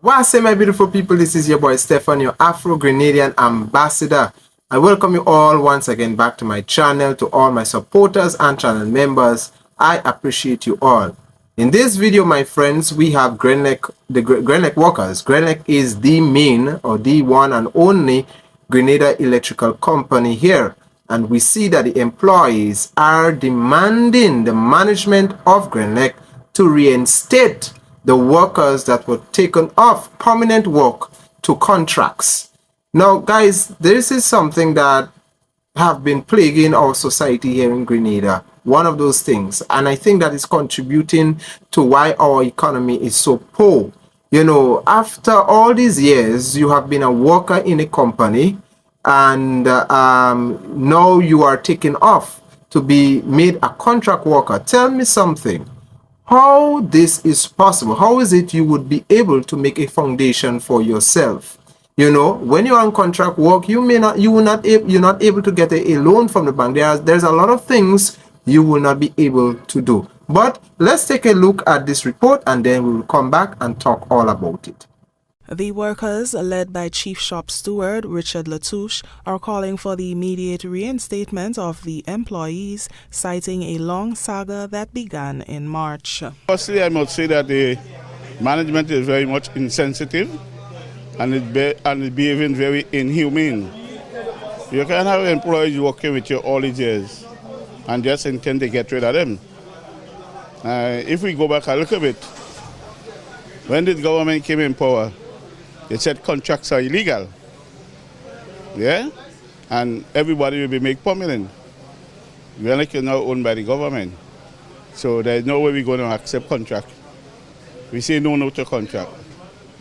What's up, my beautiful people? This is your boy Stefan, your Afro-Grenadian ambassador. I welcome you all once again back to my channel. To all my supporters and channel members, I appreciate you all. In this video, my friends, we have Grenlec, the Grenlec Workers. Grenlec is the main or the one and only Grenada electrical company here. And we see that the employees are demanding the management of Grenlec to reinstate the workers that were taken off permanent work to contracts. Now, guys, this is something that have been plaguing our society here in Grenada. One of those things. And I think that is contributing to why our economy is so poor. You know, after all these years, you have been a worker in a company and now you are taken off to be made a contract worker. Tell me something. How this is possible? How is it you would be able to make a foundation for yourself? You know, when you're on contract work, you're not able to get a loan from the bank. There's a lot of things you will not be able to do. But let's take a look at this report and then we will come back and talk all about it. The workers, led by Chief Shop Steward Richard Latouche, are calling for the immediate reinstatement of the employees, citing a long saga that began in March. Firstly, I must say that the management is very much insensitive and it's behaving very inhumane. You can't have employees working with you all these years and just intend to get rid of them. If we go back a little bit, when the government came in power, they said contracts are illegal, yeah, and everybody will be made permanent. Grenlec is now owned by the government, so there's no way we're going to accept contract. We say no to contract.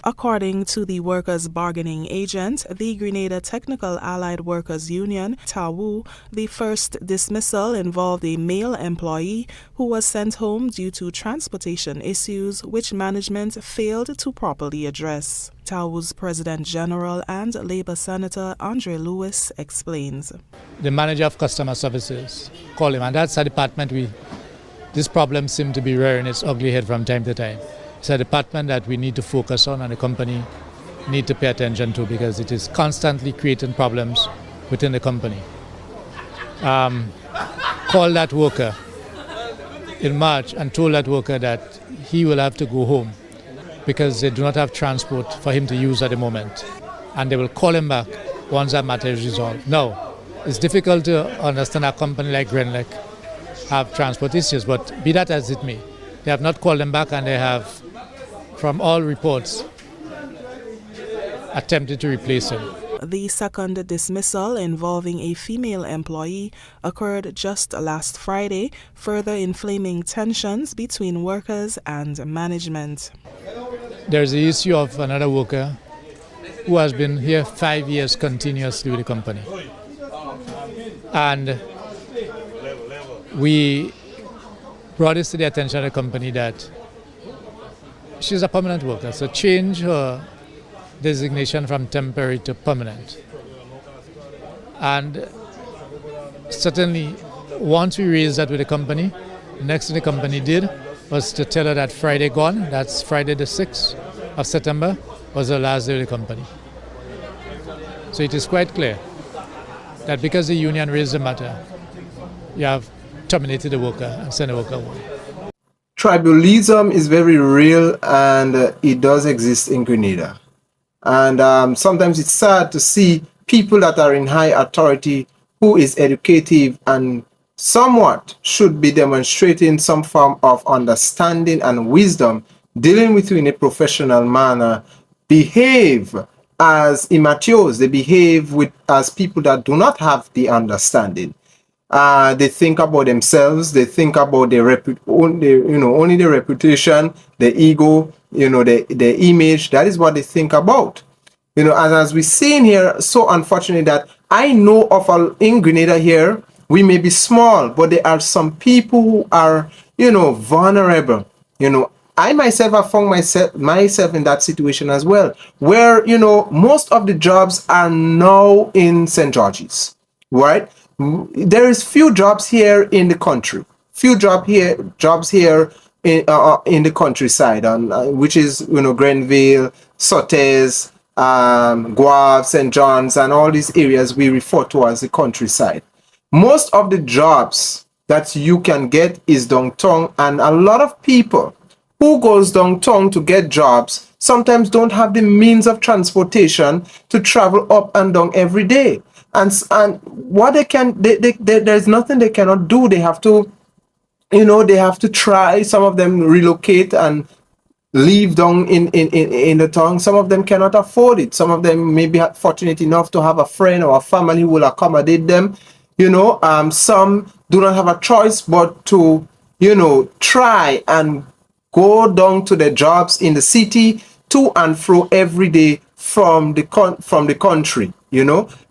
According to the workers' bargaining agent, the Grenada Technical Allied Workers Union, TAWU, the first dismissal involved a male employee who was sent home due to transportation issues which management failed to properly address. TAWU's President General and Labour Senator Andre Lewis explains. The manager of customer services called him, and that's a department this problem seems to be rearing its ugly head from time to time. It's a department that we need to focus on and the company need to pay attention to because it is constantly creating problems within the company. Called that worker in March and told that worker that he will have to go home because they do not have transport for him to use at the moment. And they will call him back once that matter is resolved. Now, it's difficult to understand a company like Grenlec have transport issues, but be that as it may, they have not called them back and they have, from all reports, attempted to replace him. The second dismissal involving a female employee occurred just last Friday, further inflaming tensions between workers and management. There's the issue of another worker who has been here 5 years continuously with the company. And we brought this to the attention of the company that she's a permanent worker, so change her designation from temporary to permanent. And certainly, once we raised that with the company, the next thing the company did was to tell her that Friday gone, that's Friday the 6th of September, was the last day of the company. So it is quite clear that because the union raised the matter, you have terminated the worker and sent the worker home. Tribalism is very real and it does exist in Grenada. And sometimes it's sad to see people that are in high authority who is educative and somewhat should be demonstrating some form of understanding and wisdom, dealing with you in a professional manner, behave as immatures. They behave as people that do not have the understanding. They think about themselves. They think about their only their reputation, their ego, their image. That is what they think about. As we see in here, so unfortunate that I know of in Grenada here, we may be small, but there are some people who are, vulnerable. I myself have found myself in that situation as well, where, most of the jobs are now in St. George's, right? There is few jobs here in the country, jobs here in the countryside, which is Grenville, Sotes, Guave, St. John's, and all these areas we refer to as the countryside. Most of the jobs that you can get is downtown, and a lot of people who goes downtown to get jobs sometimes don't have the means of transportation to travel up and down every day. And what there's nothing they cannot do. They have to, they have to try. Some of them relocate and live down in the town. Some of them cannot afford it. Some of them may be fortunate enough to have a friend or a family who will accommodate them. Some do not have a choice but to, try and go down to their jobs in the city, to and fro every day from the country,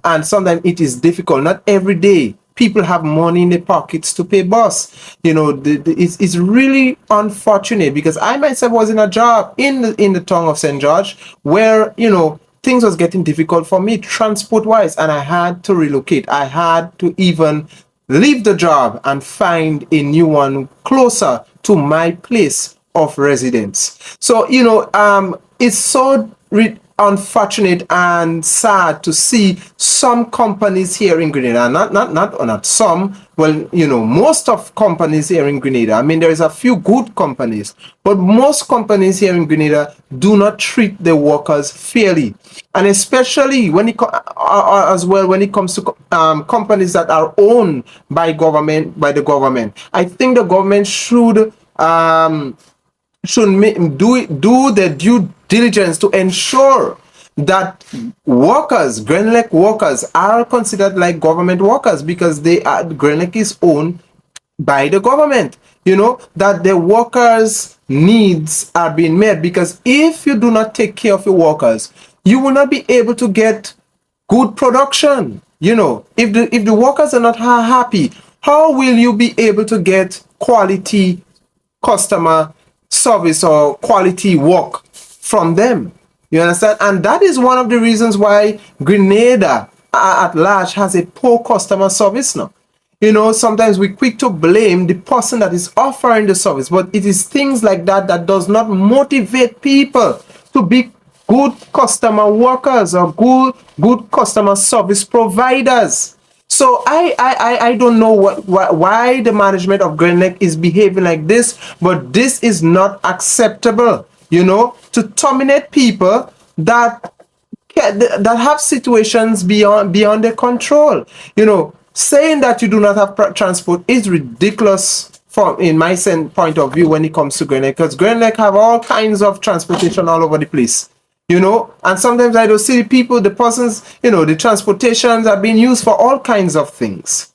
and sometimes it is difficult. Not every day people have money in their pockets to pay bus. It's really unfortunate, because I myself was in a job in the town of St. George where, things was getting difficult for me transport wise, and I had to relocate. I had to even leave the job and find a new one closer to my place of residence. So, it's so unfortunate and sad to see some companies here in Grenada, not some, well, most of companies here in Grenada. I mean, there is a few good companies, but most companies here in Grenada do not treat the workers fairly. And especially when it comes to companies that are owned by the government. I think the government should do the due diligence to ensure that Grenlec workers are considered like government workers, because Grenlec is owned by the government, that the workers' needs are being met. Because if you do not take care of your workers, you will not be able to get good production. If the workers are not happy, how will you be able to get quality customer service or quality work from them? You understand? And that is one of the reasons why Grenada at large has a poor customer service now. Sometimes we're quick to blame the person that is offering the service, but it is things like that that does not motivate people to be good customer workers or good customer service providers. So I don't know why the management of Grenlec is behaving like this, but this is not acceptable, to terminate people that have situations beyond their control. Saying that you do not have transport is ridiculous in my point of view when it comes to Grenlec, because Grenlec have all kinds of transportation all over the place. And sometimes I don't see the people, the persons, the transportations are being used for all kinds of things.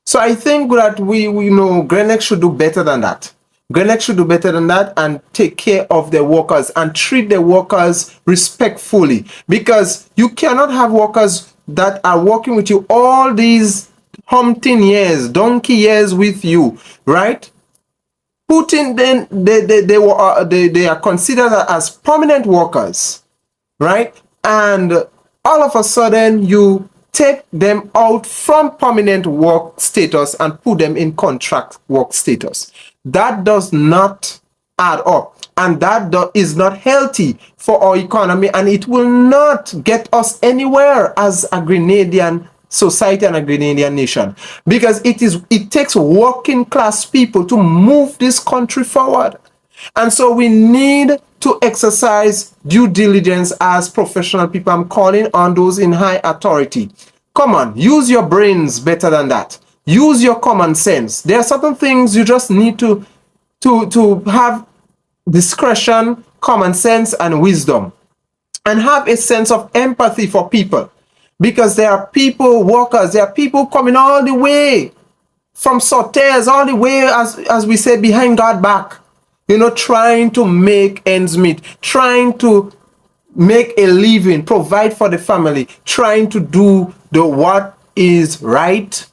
So I think that we Grenlec should do better than that. Grenlec should do better than that and take care of their workers and treat their workers respectfully, because you cannot have workers that are working with you all these donkey years with you, right? Putin, then they are considered as permanent workers, right? And all of a sudden you take them out from permanent work status and put them in contract work status. That does not add up, and that is not healthy for our economy, and it will not get us anywhere as a Grenadian society and a Grenadian nation, because it takes working class people to move this country forward. And so we need to exercise due diligence as professional people. I'm calling on those in high authority. Come on, use your brains better than that. Use your common sense. There are certain things you just need to have discretion, common sense, and wisdom, and have a sense of empathy for people. Because there are people, workers, there are people coming all the way from Sotes, all the way, as we say, behind God's back, trying to make ends meet, trying to make a living, provide for the family, trying to do what is right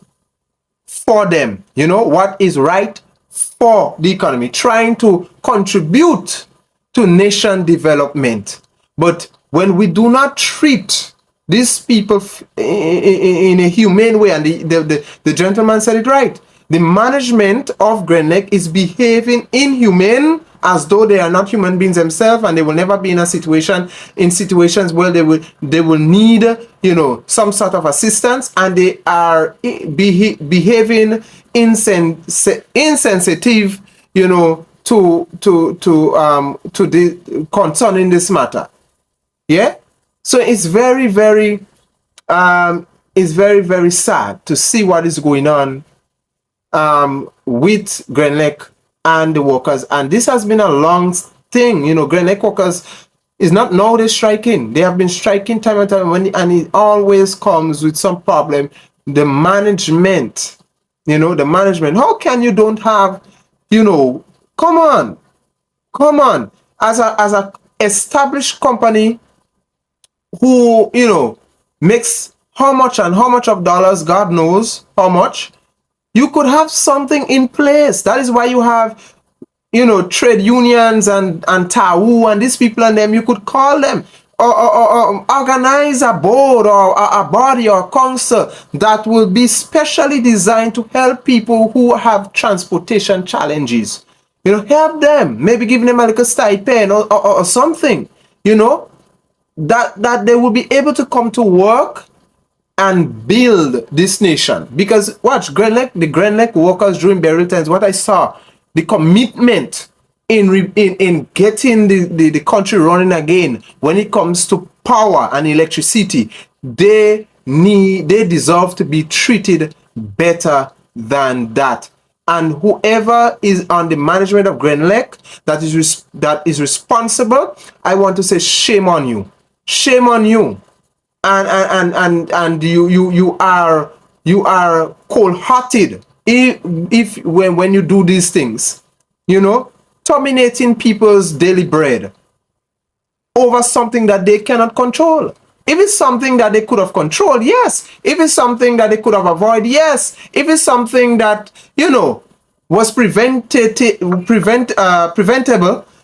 for them, what is right for the economy, trying to contribute to nation development. But when we do not treat these people in a humane way, and the gentleman said it right, the management of Grenlec is behaving inhumane as though they are not human beings themselves, and they will never be in situations where they will need, some sort of assistance, and they are behaving insensitive, to the concerning this matter. Yeah. So it's very, very very sad to see what is going on with Grenlec and the workers. And this has been a long thing. Grenlec Workers is not now they're striking. They have been striking time and time, and it always comes with some problem. The management, how can you don't have, come on, as a established company who, makes how much of dollars, God knows how much, you could have something in place. That is why you have, trade unions and TAWU and these people, and them, you could call them or organize a board or a body or council that will be specially designed to help people who have transportation challenges. Help them, maybe give them a little stipend or something, that they will be able to come to work and build this nation. Because watch, the Grenlec workers during burial times, what I saw, the commitment in getting the country running again when it comes to power and electricity, they deserve to be treated better than that. And whoever is on the management of Grenlec that is responsible, I want to say shame on you. Shame on you. And you are cold-hearted if when you do these things, terminating people's daily bread over something that they cannot control. If it's something that they could have controlled, yes. If it's something that they could have avoided, yes. If it's something that, was preventable,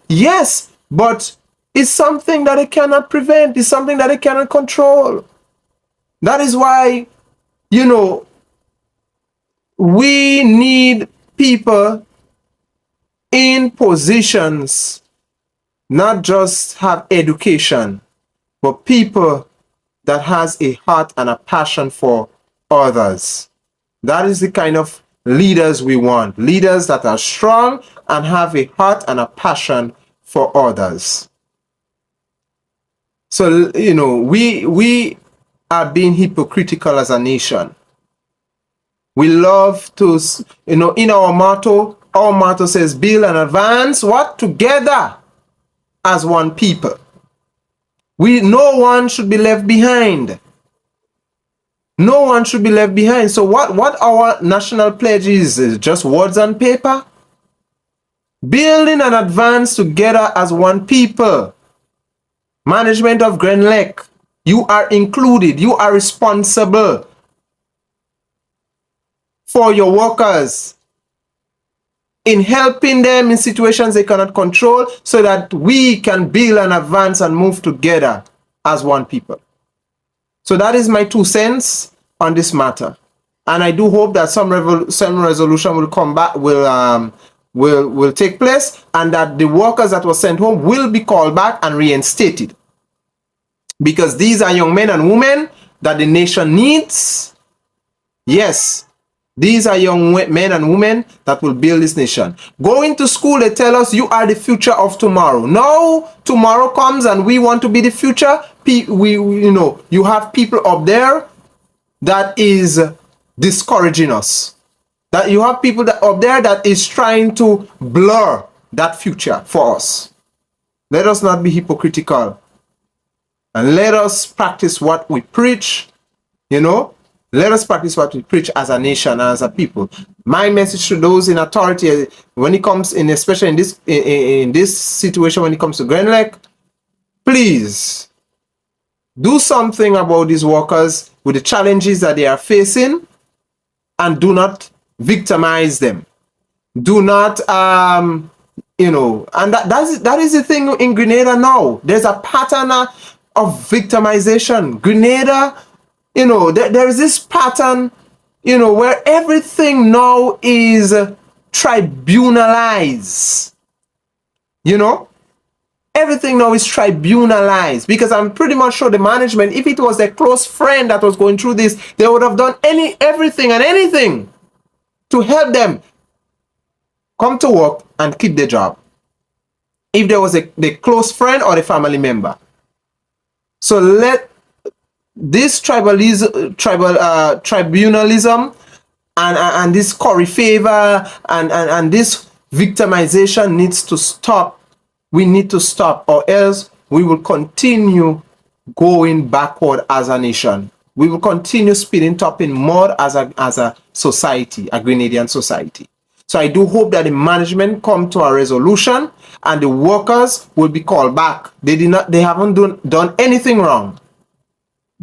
yes. But it's something that they cannot prevent. It's something that they cannot control. That is why, we need people in positions, not just have education, but people that has a heart and a passion for others. That is the kind of leaders we want. Leaders that are strong and have a heart and a passion for others. So, we are being hypocritical as a nation. We love to, in our motto says, build and advance, what? Together as one people. No one should be left behind. No one should be left behind. So what our national pledge is just words on paper? Building and advance together as one people. Management of Grenlec, you are included. You are responsible for your workers in helping them in situations they cannot control, so that we can build and advance and move together as one people. So that is my 2 cents on this matter, and I do hope that some resolution will come back, will take place, and that the workers that were sent home will be called back and reinstated, because these are young men and women that the nation needs. Yes. These are young men and women that will build this nation. Going to school, they tell us you are the future of tomorrow. Now, tomorrow comes and we want to be the future. You have people up there that is discouraging us. That you have people up there that is trying to blur that future for us. Let us not be hypocritical. And let us practice what we preach, Let us practice what we preach as a nation and as a people. My message to those in authority, when it comes in, especially in this situation, when it comes to Grenlec, please do something about these workers with the challenges that they are facing, and do not victimize them. Do not, and that is the thing in Grenada now. There's a pattern of victimization. Grenada, there is this pattern, where everything now is tribunalized. You know, everything now is tribunalized, because I'm pretty much sure the management, if it was a close friend that was going through this, they would have done everything and anything to help them come to work and keep their job, if there was the close friend or a family member. So let this tribunalism and this curry favor and this victimization needs to stop. We need to stop, or else we will continue going backward as a nation. We will continue spinning top in mud as a society, a Grenadian society. So I do hope that the management come to a resolution and the workers will be called back. They haven't done anything wrong.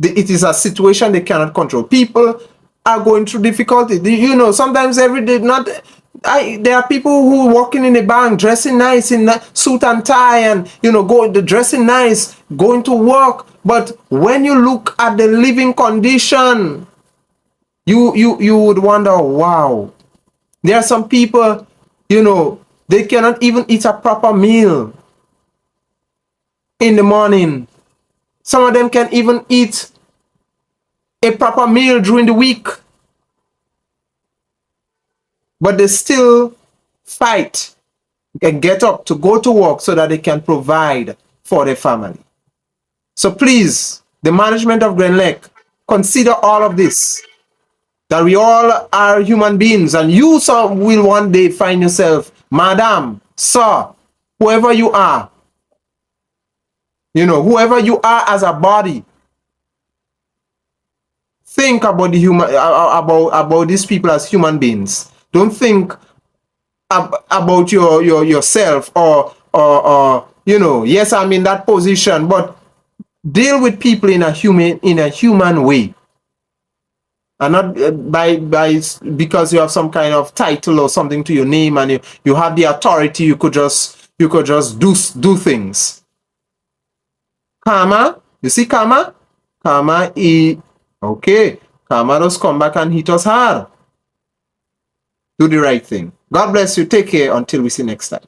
It is a situation they cannot control. People are going through difficulty. You know, sometimes every day, there are people who walking in a bank, dressing nice in suit and tie, and you know, dressing nice, going to work. But when you look at the living condition, you would wonder, wow. There are some people, you know, they cannot even eat a proper meal in the morning. Some of them can't even eat a proper meal during the week. But they still fight and get up to go to work so that they can provide for their family. So please, the management of Grenlec, consider all of this. That we all are human beings, and you will one day find yourself, madam, sir, whoever you are, you know, whoever you are as a body, think about about these people as human beings. Don't think about yourself or you know, yes, I'm in that position, but deal with people in a human way. And not because you have some kind of title or something to your name, and you have the authority, you could just do things. Karma, you see karma? Karma okay. Karma does come back and hit us hard. Do the right thing. God bless you. Take care until we see next time.